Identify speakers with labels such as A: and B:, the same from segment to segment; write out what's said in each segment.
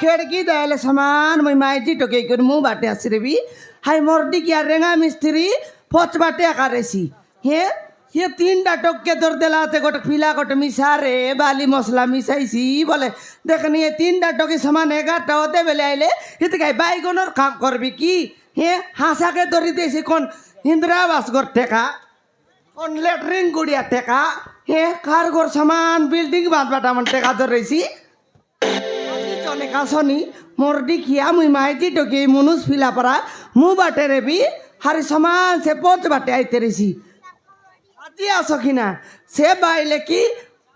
A: खिड़की दयाले सामान मैं माइजी टोके कर मुंह बाटे आसी रे भी हाय मोरडी किया रेंगा मिस्त्री फोच बाटे आकारेसी ये तीन टोक के दर दिलाते गोटे पिला गोटे मिसा रे बाली मसला मिसाइसी बोले देखनी ये तीन टोके सामान 11टा होते बेले आइले ये तो कहीं बैगनर काम करबी की हासा के दरी देसी कौन इंदिरावास गोर टेका कौन लेटरिन गुड़िया टेका कार गोर सामान बिल्डिंग बांध बाटा मन टेका दर रही चले कासनी मोरडी किया मुई माइजी टोके मुनुस फिला परा मुँह बाटे रे भी हर सामान से पोच बाटे आईते रही আজি আসো কিনা সে বাইলে কি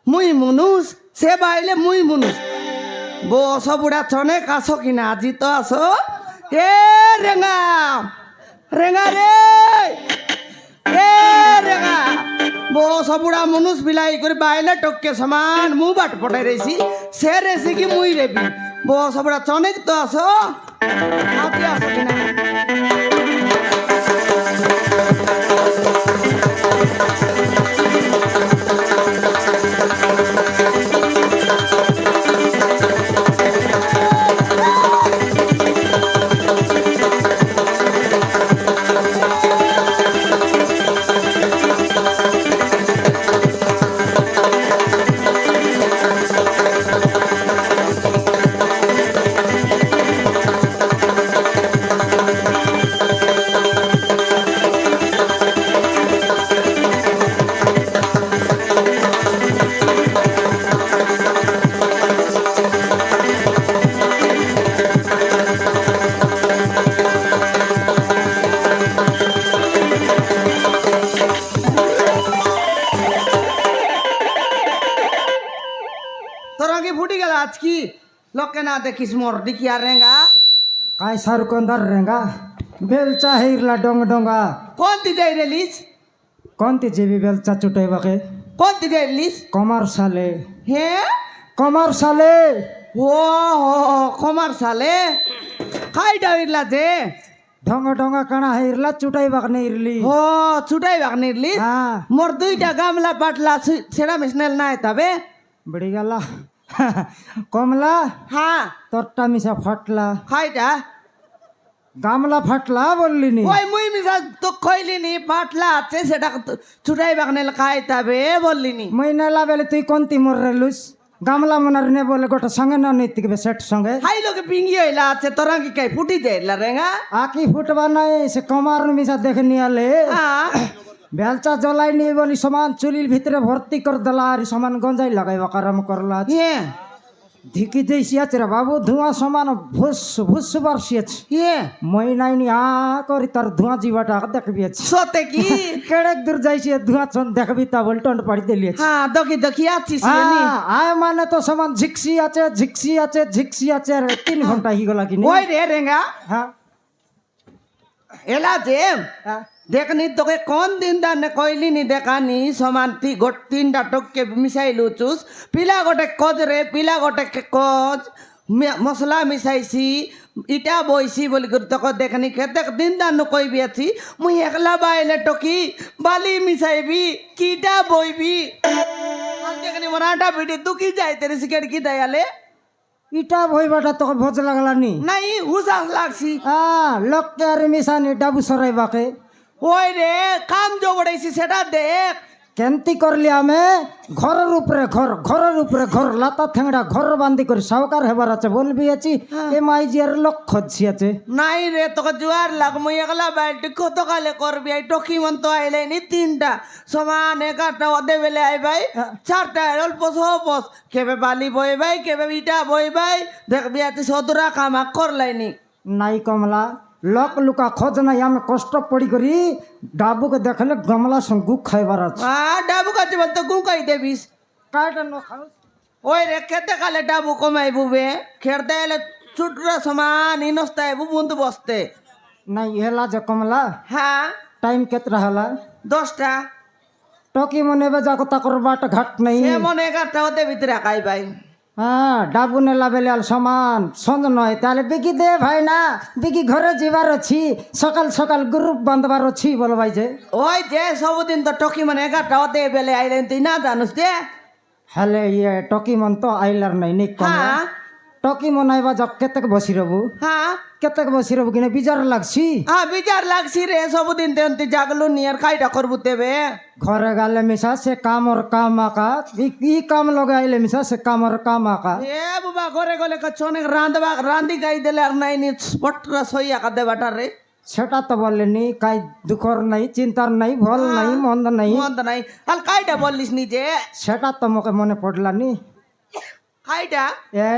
A: মুই মুনুস সে বাইলে মুই মুনুস বস বুড়া চনে আসো কিনা আজি তো আসো এ রেঙা রেঙা রে এ রেঙা বস বুড়া মুনুস বিলাই করে বাইলে টকে সমান মু বাট পটাই রেছি সে রেছি কি মুই রেবি বস বুড়া চনে তো আসো আজি আসো কিনা आज की लोके ना देखिस मोरडी किया रेंगा
B: काय सारुकंदर रेंगा बेलचा हिरला डोंग डोंगा
A: कौन ती जाई रेलीस
B: कोणती जेबी बेलचा चुटाई बके
A: कौन ती जाई रेलीस
B: कमर साले
A: हे
B: कमर साले
A: हो कमर साले काय डाविरला जे
B: डोंग डोंगा कणा हिरला चुटाई बकने इरली
A: हो छुटाई बागने इरली
B: हाँ
A: मोर दुईटा गामला पाटला सेड़ा मिसनेल ना तबे
B: बड़ी गला कमला
A: हाँ
B: तोरटा मिसा फटला
A: खाइटा
B: गामला फटला बोलली नी
A: ওই মুই মিসা তো কইলি নি পাটলা আছে সেটা ছুটাই বাগনে খাই তবে বললি নি
B: মইনালা বেলে তুই কোনতি মোর রেলুস গামলা মনার নে বলে গোটা সঙ্গে না নৈতিক বে সেট সঙ্গে
A: হাই লোকে পিঙ্গি হইলা আছে তোরা কি কাই ফুটি যাইলা রেঙ্গা
B: আকি ফুটবা নাই সে কমার মিসা দেখে নিয়ালে
A: হ্যাঁ
B: বেলচা জ্বলাই নিয়ে বলি সমান চুলির ভিতরে ভর্তি করে দিলা আর সমান গঞ্জাই লাগাইবা কারাম করলা
A: হ্যাঁ
B: ধিকি দিয়েছি রে বাবু ধোঁয়া সমান ভুস ভুস বারছিয়েছে
A: হ্যাঁ
B: মই নাইনি আ করি তার ধোঁয়া জিবাটা দেখবি
A: সতে কি
B: কেড়ে দূর যাইছি ধোঁয়া চন দেখবি তা বল টন্ড পাড়ি দিলিয়েছে
A: হ্যাঁ দেখি দেখি আছিস নি
B: আয় মানে তো সমান ঝিকসি আছে ঝিকসি আছে ঝিকসি আছে আর 3 ঘন্টা হই গলা কিনি
A: ওই রে রেঙ্গা
B: হ্যাঁ
A: এলা যে देखनी तो के कौन दिन दान कोइली नी देखानी समानती गोट तीन टोक के मिसाई लुचुस पिला गोटे कज रे पिला गोटे कज मसला मिसाइसी इटा बोइसी बोली कर तो देखनी खेते दिन दान कोई भी अच्छी मुई एकला बाइले टोकी बाली मिसाइबी कीटा बोइबी देखनी मराठा बिटी दुखी जाए तेरे सिकेट की दयाले
B: इटा भइबाटा तो भोज लागला नी
A: नहीं हुसास लागसी
B: लोक के अरे मिसानी डाबू सराई बाके
A: ওই রে কাম জগড়াইছি সেটা দেখ
B: কেনতি করলি আমি ঘরের উপরে ঘর ঘরের উপরে ঘর লাতা ঠেংড়া ঘর বান্দি করে সাউকার হেবার আছে বলবি আছি এ মাইজিয়ার লোক খোঁজছি আছে
A: নাই রে তোকে জুয়ার লাগ মুই একলা বাইলটি কত কালে করবি এই টকি মন তো আইলে নি তিনটা সমান 11টা ওদে বেলে আই ভাই 4টা অল্প সহপস কেবে বালি বই ভাই কেবে ইটা বই ভাই দেখবি আছে সদরা কামা করলাইনি
B: নাই কমলা লোক লুকা খোঁজ নাই আমি কষ্ট পড়ি করি ডাবুকে দেখলে গমলা সঙ্গ গু খাইবার আছে
A: ডাবু কাছে বলতে গু খাই দেবিস
B: কাইটা ন খাও
A: ওই রে খেতে কালে ডাবু কমাই বুবে খেরতে এলে ছুটরা সমান ইনস্তায় বুবুন্ত বসতে
B: নাই হেলা যে কমলা
A: হ্যাঁ
B: টাইম কেতরা হেলা
A: 10টা
B: টকি মনে বে যা কথা করবাটা ঘাট নাই
A: এমন 11টা ওদের ভিতরে আকাই ভাই
B: হ্যাঁ ডাবু নেলা বেলে আল সমান সন্দ নয় তাহলে বিকি দে ভাই না বিকি ঘরে যাবার অছি সকাল সকাল গ্রুপ বাঁধবার অছি বল ভাই যে
A: ওই যে সবদিন তো টকি মানে 11টা হতে বেলে আইলেন তুই না জানুস যে
B: হলে ইয়ে টকি মন তো আইলার নাই নিক
A: হ্যাঁ
B: টকি মনাইবা যক কেতেক বসি রবু
A: হ্যাঁ
B: কেতেক বসি রবু কিনা বিজার লাগছি
A: হ্যাঁ বিচার লাগছি রে সবদিন তেমতি জাগলু নিয়ার খাইটা করবু তেবে
B: ঘরে গালে মিশা সে কামর কাম আকা ই কাম লগাইলে মিশা সে কামর কাম আকা
A: এ বাবা ঘরে গলে অনেক রাঁধি গাই দিলে আর নাই নি স্পটরা সইয়া কাঁদে বাটার রে
B: সেটা তো বললেনি কাই দুঃখর নাই চিন্তার নাই ভল নাই মন্দ নাই
A: মন্দ নাই হাল কাইটা বললিস নিজে
B: সেটা তো মোকে মনে পড়লানি
A: খাইটা
B: এ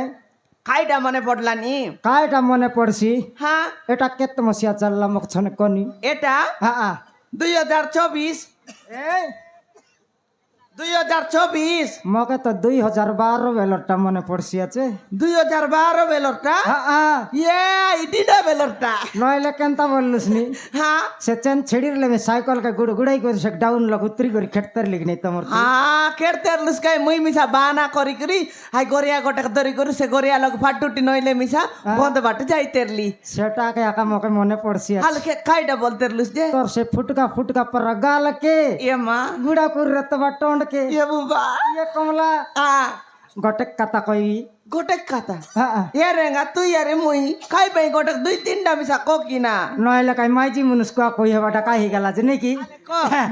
A: খাইটা মনে পড়লানি
B: কাইটা মনে পড়ছি
A: হ্যাঁ
B: এটা কেত মসিয়া চাললাম মোক ছনে কনি
A: এটা
B: হ্যাঁ
A: 2024
B: এই
A: 2024
B: মকে তো 2012 বেলরটা মনে পড়ছি আছে
A: 2012 বেলরটা
B: হ্যাঁ
A: ইয়ে ইডিটা বেলরটা
B: নইলে কেনতা বললুস নি
A: হ্যাঁ
B: সে চেন ছেড়িরলে মে সাইকেল কে গুড়াই করে সে ডাউন লগ উতরি করে খেটতার লিখ নাই তোমার
A: হ্যাঁ কেড়তে লুসকাই মুই মিছা বানা করি করি হাই গরিয়া গোটা ধরি করি সে গরিয়া লগ ফাটুটি নইলে মিছা বন্ধ বাটে যাইতেরলি
B: সেটাকে একা মকে মনে পড়ছি আছে
A: হালকে খাইটা বলতে লুস যে
B: তোর সে ফুটকা ফুটকা पर गाल के
A: এ মা
B: गुड़ा कुर रतबा टोंड के
A: এ বুবা
B: ये कमला
A: আ
B: गटक कता कोई
A: গোটে কথা
B: हाँ
A: এ রেঙ্গা তুই আরে মুই খাই পাই গোটে 2-3টা মিছা কি না
B: नहले काई माइजी मुनुस्को कोई हबाटा काहि गेला जे नेकी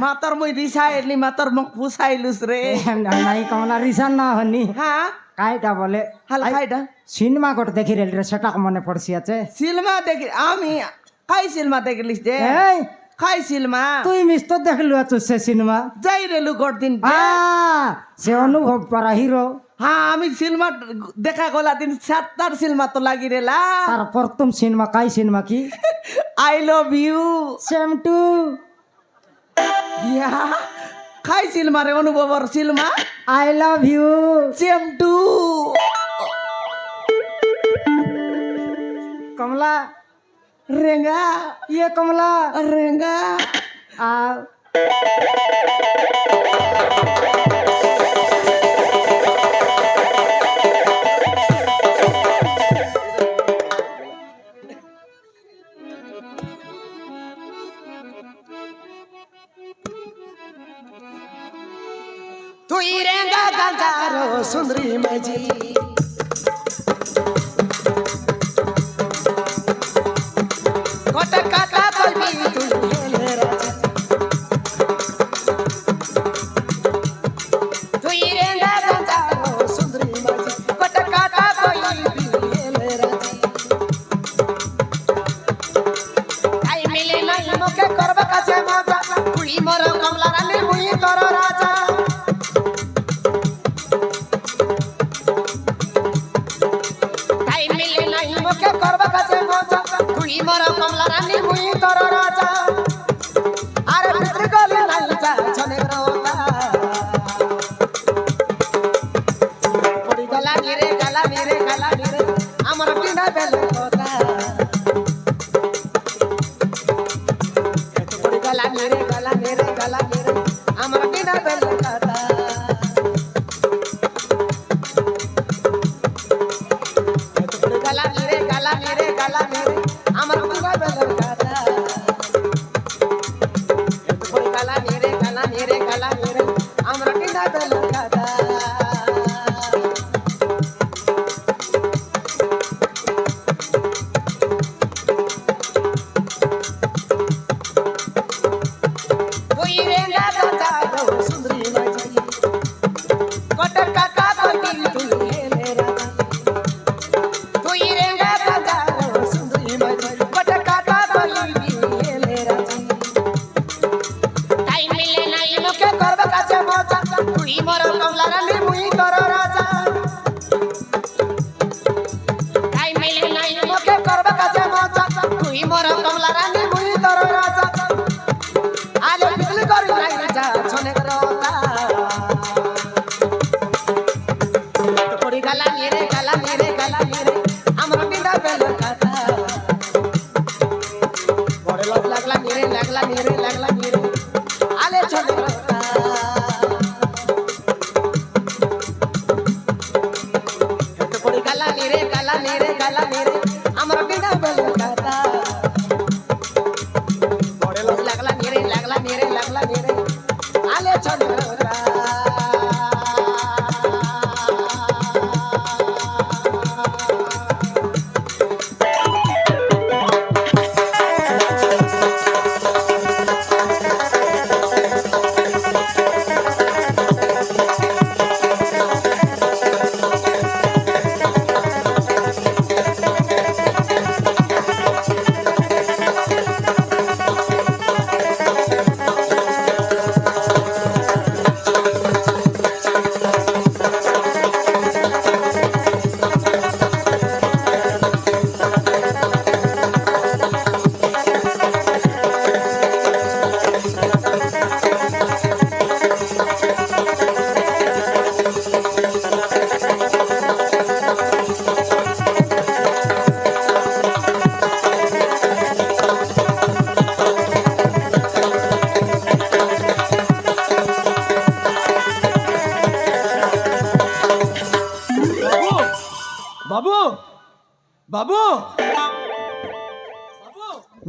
A: মাতর মুই রিসাইলি মাতর মুখ ফুসাইলুস রে
B: নাই कमला रिसान ना हनी
A: হ্যাঁ
B: काइटा बोले
A: হাল খাইটা
B: सिनेमा गोट देखि रेल रे सेटा मने पड़सी আছে
A: সিনেমা দেখি আমি খাই সিনেমা দেখলিস যে
B: এই
A: খাই সিনেমা
B: তুই মিস তো দেখলু আছো সে সিনেমা
A: যাই রেলু গড়দিন
B: সে অনুভব পারা হিরো
A: হ্যাঁ আমি সিনেমা দেখা গলা দিন 7টার সিনেমা তো লাগি রেলা
B: তার প্রথম সিনেমা কাই সিনেমা কি
A: I love you
B: same too
A: ইয়া খাই সিনেমা রে অনুভবর cinema
B: I love you
A: same too
B: Kamala
A: রেঙ্গা
B: ये कमला
A: রেঙ্গা
B: आ
A: তুই রেঙ্গা গাঞ্জারো সুন্দরী মাঝি কত কথা কইবি তুই হেলে রাজা তুই রেঙ্গা গাঞ্জারো সুন্দরী মাঝি কত কথা কইবি হেলে রাজা তাই মিলে নাই মুখে করবা কাছে মজা তুই মোর কমলা রানী মুই তোর রাজা তাই মিলে নাই মুখে করবা কাছে মজা তুই মোর কমলা রানী মুই তোর রাজা আরে ভিতরে গলে নাই যা ছনে রোতা পড়ি গলা নিরে আমার বিনা বেলে কথা পড়ি গলা নিরে আমার বিনা বেলে কথা গলা নিরে আমার বিনা বেলে কথা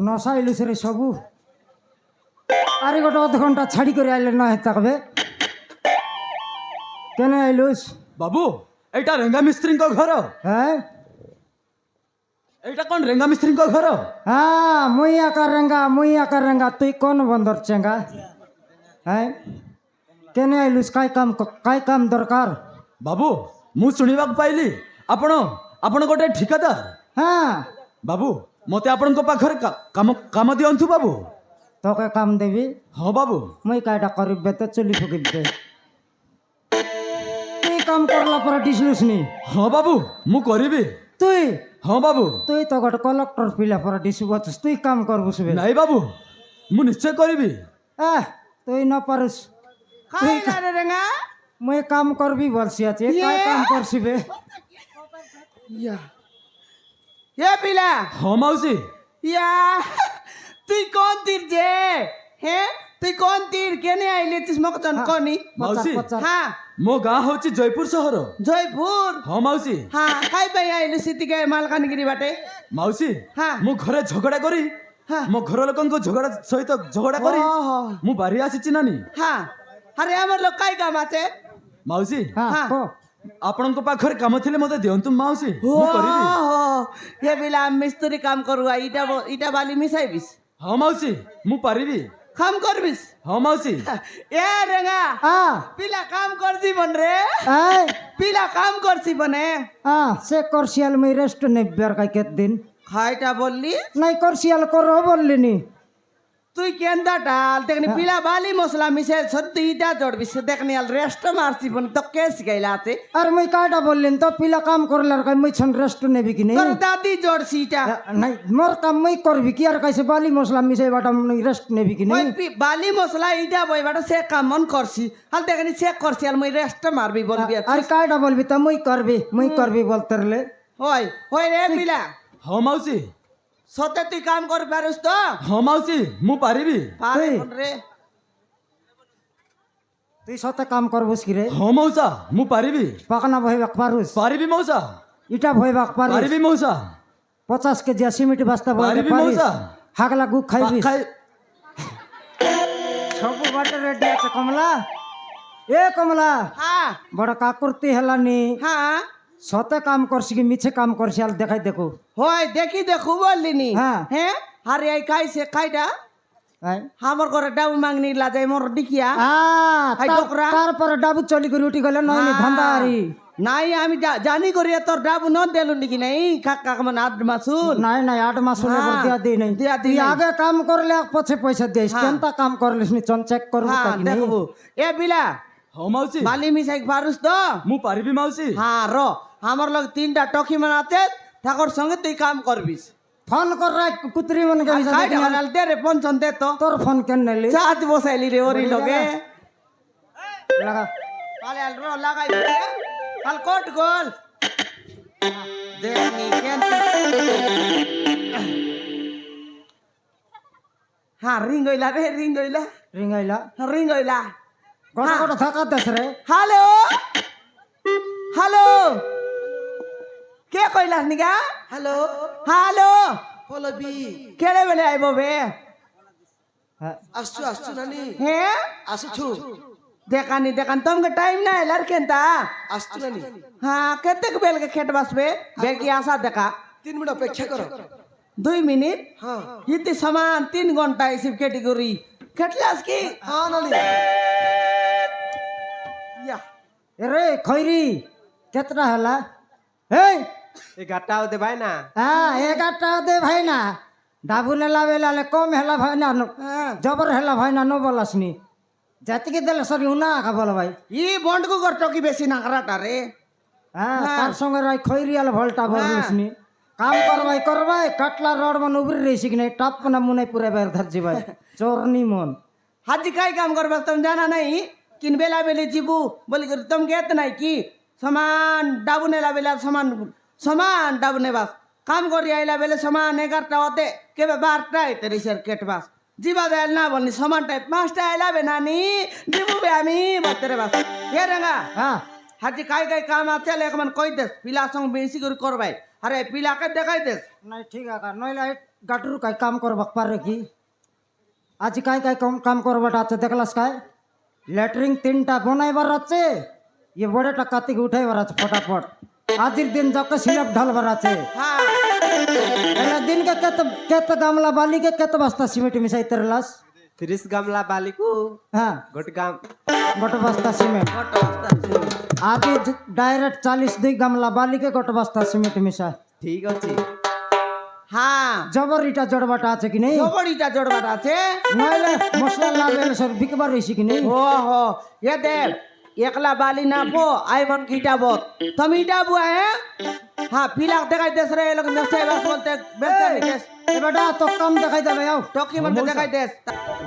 B: নশাইলুস রে সবু আরে গোটে অধঘন্টা ছাড়ি করে আইলে না থাকবে কেন আইলুস
C: বাবু এইটা রেঙ্গা মিস্ত্রিଙ୍କ ঘর
B: হ্যাঁ
C: এইটা কোন রেঙ্গা মিস্ত্রিଙ୍କ ঘর
B: হ্যাঁ মুই আকার রেঙ্গা তুই কোন বন্দর চেঙ্গা হ্যাঁ কেন আইলুস কাই কাম দরকার
C: বাবু ମୁଁ ଶୁଣିବାକୁ ପାଇଲି ଆପଣ ଆପଣ ଗୋଟେ ଠିକାଦାର
B: হ্যাঁ
C: ବାବୁ ମତେ ଆପଣଙ୍କ ପାଖରେ କାମ ଦିଅନ୍ତୁ ବାବୁ
B: তোকে কাম দেবি
C: ହଁ বাবু
B: মুই কাইটা করিবে তো চুলি ফুকিবে তুই কাম করলা পরে ডিসলুস নি
C: ହଁ বাবু ମୁଁ କରିବି
B: তুই
C: ହଁ বাবু
B: তুই তো গোটে কলেক্টর পিলা পরে ডিসবছিস তুই কাম করবু শুবে
C: ନାଇଁ ବାବୁ ମୁଁ ନିଶ୍ଚୟ କରିବି
B: তুই ন পারুস
A: খাই না রে রেঙা
B: মুই কাম করবি বলছি আছে কাই কাম করছিবে
A: ইয়া এ পিলা
C: ହଁ ମାଉସୀ
A: ইয়া তুই কোন তীর যে হ্যাঁ তুই কোন তীর কেনে আইলে তুই মকচন কোনি
C: ମାଉସୀ
A: হ্যাঁ
C: ମୋ ଗାଁ ହଉଛି ଜୟପୁର ସହର
A: জয়পুর
C: ହଁ ମାଉସୀ
A: হ্যাঁ খাই পাই আইলু সিটিকে মালকানগিরি বাটে
C: ମାଉସୀ
A: হ্যাঁ
C: ମୁଁ ଘରେ ଝଗଡ଼ା କରି
A: হ্যাঁ
C: ମୋ ଘର ଲୋକଙ୍କ ସହିତ ଝଗଡ଼ା କରି
A: ଓହୋ
C: ମୁଁ ବାରି ଆସିଛି ନାନୀ
A: হ্যাঁ আরে আমার লোক কাই কাম আছে
C: ମାଉସୀ
B: হ্যাঁ
A: হ্যাঁ।
B: কো
C: ଆପଣଙ୍କ ପାଖରେ କାମ ଥିଲେ ମତେ ଦିଅନ୍ତୁ ମାଉସୀ ମୁଁ କରିବି
A: এ বিলা মিস্ত্রি কাম করুয়া ইটা বালি মিশাইবিস
C: ହଁ মাଉସୀ ମୁଁ ପାରିବି
A: কাম করবিস
C: ହଁ মাଉসী
A: এ রেঙা পিলা কাম করছি বন রে
B: এই
A: পিলা কাম করছি বনে
B: সে করছিয়াল মুই রেস্ট নেবে আর কাই দিন
A: খাইটা বললি
B: নাই করছিয়াল করো বললিনি
A: তুই কেন্দা ডাল দেখনি পিলা বালি মশলা মিশে সত্যি ইটা জড়বিস দেখনি আল রেস্ট মারছি বন তো কে শিখাইলা আছে
B: আর মুই কাইটা বললিন তো পিলা কাম করলে আর কাই মুই ছন রেস্ট নেবি কি নেই
A: তোর দাদি জড়ছি ইটা
B: নাই মোর কাম মুই করবি কি আর কাইছে বালি মশলা মিশাই বাটা মুই রেস্ট নেবি কি নেই
A: বালি মশলা ইটা বইবাটা সে কাম মন করছি আল দেখনি চেক করছি আর মুই রেস্ট মারবি বলবি
B: আর কাইটা বলবি তো মুই করবি বলতে রলে
A: ওই ওই রে পিলা
C: ହଁ ମାଉସୀ
A: সতে তুই কাম করে পারিস তো
C: ହଁ ମାଉସୀ ମୁଁ ପାରିବି
A: পারে
B: তুই?
A: কোন রে
B: তুই সতে কাম করবুস কি রে
C: ହଁ মৌসা ମୁଁ ପାରିବି
B: পাকনা ভইবাক পারুস
C: ପାରିବି মৌসা
B: ইটা ভইবাক পারুস
C: ପାରିବି মৌসা
B: 50 কেজি সিমেন্ট বস্তা বইতে
C: পারিবি
B: পারিস
C: মৌসা?
B: হাগলা গু খাইবিস
C: খাই
B: সবু বাটে রেডি আছে কমলা এ কমলা
A: হ্যাঁ
B: বড় কাকুরতি হেলানি
A: হ্যাঁ
B: সতে কাম করছি কি মিছে কাম করছি আর দেখাই দেখো
A: হয় দেখি দেখু বললিনি
B: হ্যাঁ।
A: হ্যাঁ আরে এই খাইছে খাইটা
B: এই।
A: আমার ঘরে ডাউ মাংনি লাজাই মোর ডিকিয়া হাই ডোকরা।
B: তারপরে ডাবু চলি করে উঠি গেলে নয়
A: হ্যাঁ।
B: ধান্দারি
A: নাই আমি জানি করি তোর ডাবু ন দেলু নাকি নাই কাকা মানে আদ মাসুল
B: নাই নাই 8 মাস হলে
A: হ্যাঁ।
B: দিয়া দেই নাই
A: দিয়া দিই
B: তুই
A: নাই।
B: আগে কাম করলে পছে পয়সা দিস
A: হ্যাঁ।
B: কেনতা কাম করলিস নি চন চেক করবো
A: হ্যাঁ
B: তাকি নাই
A: দেখবো এ বিলা
C: ହଁ মাউসী
A: বালি মিশাই পারুস তো
C: ମୁଁ ପାରିବି মাউসী
A: হ্যাঁ র আমার লোক 3টা টকি মানাতে ঠাকুর সঙ্গে তুই কাম করবিস
B: ফোন কর রাখ কুতরি মন কে
A: আর খাইটা বানাল দে রে পঞ্চন দে তো
B: তোর ফোন কেন নেলি
A: চাঁদ বসাইলি রে ওরি লগে
B: লাগা
A: তাহলে আল রো লাগাই দে কাল কোট গোল দেখনি কেন হ্যাঁ রিং হইলা রে রিং হইলা
B: রিঙ্গাইলা
A: রিং হইলা
B: গোটা গোটা থাকা দেশ রে
A: হ্যালো হ্যালো কে কইলাস নিগা
D: হ্যালো
A: হ্যালো
D: পলবি
A: কেড়ে বেলে আইব বে
B: হ্যাঁ।
D: আসছু নানি
A: হ্যাঁ
D: আসছু
A: দেখানি দেখান তোমাকে টাইম না এলার কেনতা
D: আসছু নানি
A: হ্যাঁ কেতে বেলকে খেট বাসবে বেলকি আসা দেখা
D: 3 মিনিট অপেক্ষা করো
A: 2 মিনিট
D: হ্যাঁ
A: ইতি সমান 3 ঘন্টা এসব ক্যাটেগরি খেটলাস কি
D: হ্যাঁ নানি
A: ইয়া
B: এরে খৈরি কেতটা হেলা এই
D: 11টা হতে ভাই না
B: হ্যাঁ 11টা দে ভাই না ডাবু নেলা বেলালে কম হেলা ভাই না
A: হ্যাঁ
B: জবর হেলা ভাই না নো বলাসনি জাতিকে দিলে সরি উনা কা বল ভাই
A: ই বন্ডকু করতো কি বেশি নাকরাটা রে
B: হ্যাঁ
A: হ্যাঁ।
B: তার সঙ্গে রাই খৈরিয়াল ভলটা বলছনি কাম করবাই কাটলা রড মন উবরি রইছি কি নাই টপ না মুনে পুরে বের ধরজি ভাই চোরনি মন
A: হাজি কাই কাম করবে তুমি জানা নাই কিন বেলা বেলে जीबू বলি করে তুমি গেত নাই কি সমান ডাবু নেলা বেলা সমান সমান ডাবু নেবাস কাম করি আইলা বেলে সমান 11টা হতে কেবে 12টা হইতে রিসের কেট বাস জিবা দেল না বলনি সমান টাইপ 5টা আইলা বে নানি जीबू বে আমি বাতরে বাস এ রঙা
B: হ্যাঁ
A: হাজি কাই কাই কাম আছে লেক মান কই দেস পিলা সঙ্গ বেশি করে করবাই আরে পিলাকে দেখাই দেস
B: নাই ঠিক আছে নইলে গাটুর কাই কাম করবাক পারে কি আজ কাই কাই কাম করবাটা আছে দেখলাস কাই ল্যাটরিং 3টা বনাইবার আছে ये বড়টা কাতিক উঠাইবার আছে ফটাফট আজির দিন যাকে সিলাপ ঢালবার আছে
A: হ্যাঁ
B: এলা दिन के केत गामला बाली के केत बस्ता सीमेंट मिसाई तरलास
D: 30 गामला बाली को
B: हाँ
D: गोटे गाम
B: गोट बस्ता सीमेंट
A: কত বস্তা আছে?
B: आदि डायरेक्ट 42 गामला बाली के गोट बस्ता सीमेंट मिसा
D: ठीक अच्छी
A: হ্যাঁ
B: जबर इटा जड़बाटा আছে কি নেই
A: জবড়িটা জড়বার আছে
B: নইলে মশলা লাগাইলে সব বিকবার রইছি কি নেই
A: ও হো এ দেখ একলা বালি না পো আই মন কিটাবত তুমি ইটাবু হ্যাঁ পিলাক দেখাই দেস রে এলক নষ্ট বাস বলতে বেটা দেস
B: এবারটা তো কাম দেখাই দেবে আও
A: টকি বলতে দেখাই দেস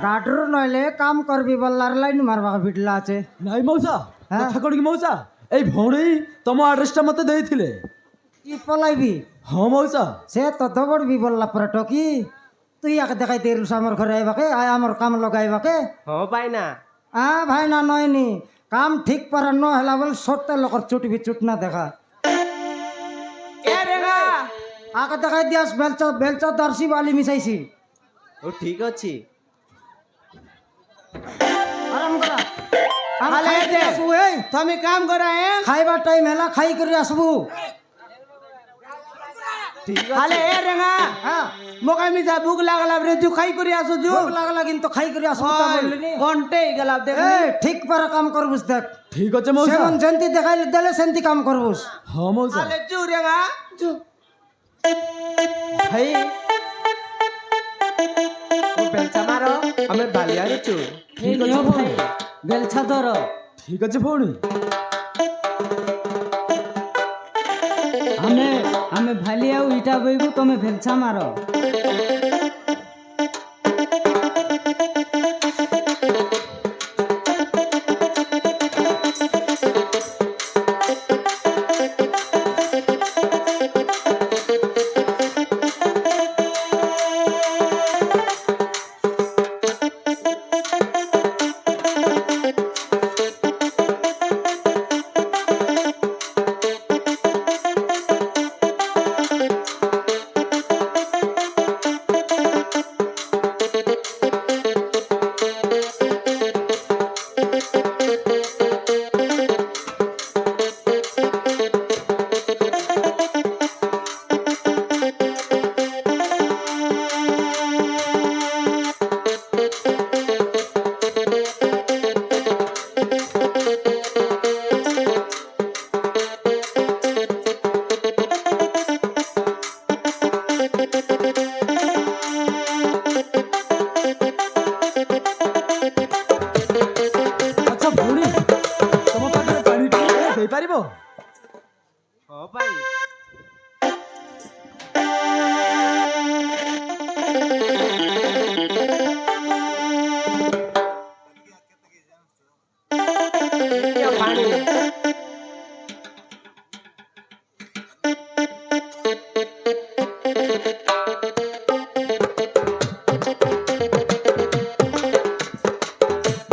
B: গাডর নইলে কাম করবি বললার লাইন মারবা ভিডলা আছে
C: ନାଇଁ ମଉସା
B: হ্যাঁ?
C: କଥା କଣ କି ମଉସା ଏଇ ଭଉଣୀ ତମ ଆଡ୍ରେସଟା ମତେ ଦେଇଥିଲେ
B: কি পলাইবি
C: ହଁ মଉসା
B: সে তো দবড়বি বললা পরে টকি তুই আকে দেখাই দেলুস আমার ঘরে আইবাকে আয় আমার কাম লগাইবাকে
D: हाँ भाई ना
B: ভাই না নয়নি কাম ঠিক পারা ন হেলা বল সত্য লোকর চুটবি চুট না দেখা
A: এ রেগা
B: আকে দেখাই দিয়াস বেলচা বেলচা দর্শি বালি মিশাইছি
D: वो ठीक अच्छी
B: আরাম করা
A: হালে দে তুমি কাম করা
B: খাইবার টাইম হেলা খাই করে আসবু
D: ठीक
A: হালে এ রেগা
B: হ্যাঁ
A: মোকাই মিছা ভুক লাগলা রে তু খাই করি আসু জু
B: ভোক লাগলা কিন্তু খাই করে আসবু তা বললি নি
A: ঘন্টে গেলাম দেখ
B: ঠিক পারা কাম করবুস দেখ
C: ଠିକ ଅଛି ମଉସା
B: সেমন যেন্তি দেখাইলে দেলে সেন্তি কাম করবুস
C: ହଁ ମଉସା
A: হালে জু রেগা জু
D: भाई वो बेलचा मारो हमें बालिया चू
C: ଠିକ ଅଛି ଭଉଣୀ
B: বেলছা ধর
C: ଠିକ ଅଛି ଭଉଣୀ
B: ଆମେ ଆମେ ଭାଲି ଆଉ ଇଟା ବଇବୁ ତମେ ଭେଲଛା ମାର
C: ଆଚ୍ଛା ଭଉଣୀ ତମ ପାଖରେ ପାଣି ଟିକେ ଦେଇପାରିବ
D: हाँ भाई ये पानी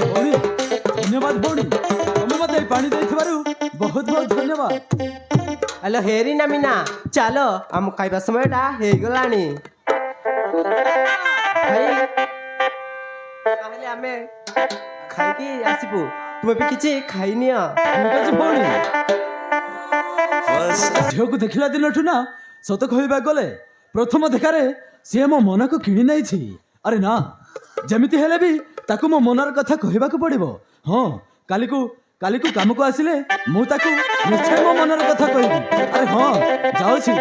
C: ଭଉଣୀ ଧନ୍ୟବାଦ ଭଉଣୀ ତମେ ମତେ ଏଇ ପାଣି ଦେଇଥିବାରୁ ବହୁତ ବହୁତ ଧନ୍ୟବାଦ
D: हेलो हेरी ना मीना चलो हम खाइबा समय टा हे गलानी भाई ताहले हमें खाइकी आसिबु तुमे भी किछि खाइनिया
C: ଠିକ ଅଛି ଭଉଣୀ ଝିଅକୁ ଦେଖିଲା ଦିନଠୁ ନା ସତ କହିବାକୁ ଗଲେ ପ୍ରଥମ ଦେଖାରେ ସିଏ ମୋ ମନକୁ କିଣି ନେଇଛି ଆରେ ନା ଯେମିତି ହେଲେ ବି ତାକୁ ମୋ ମନର କଥା କହିବାକୁ ପଡ଼ିବ ହଁ କାଲିକୁ କାମକୁ ଆସିଲେ ମୁଁ ତାକୁ ନିଶ୍ଚୟ ମୋ ମନର କଥା କହିବି ଆରେ ହଁ ଯାଉଛି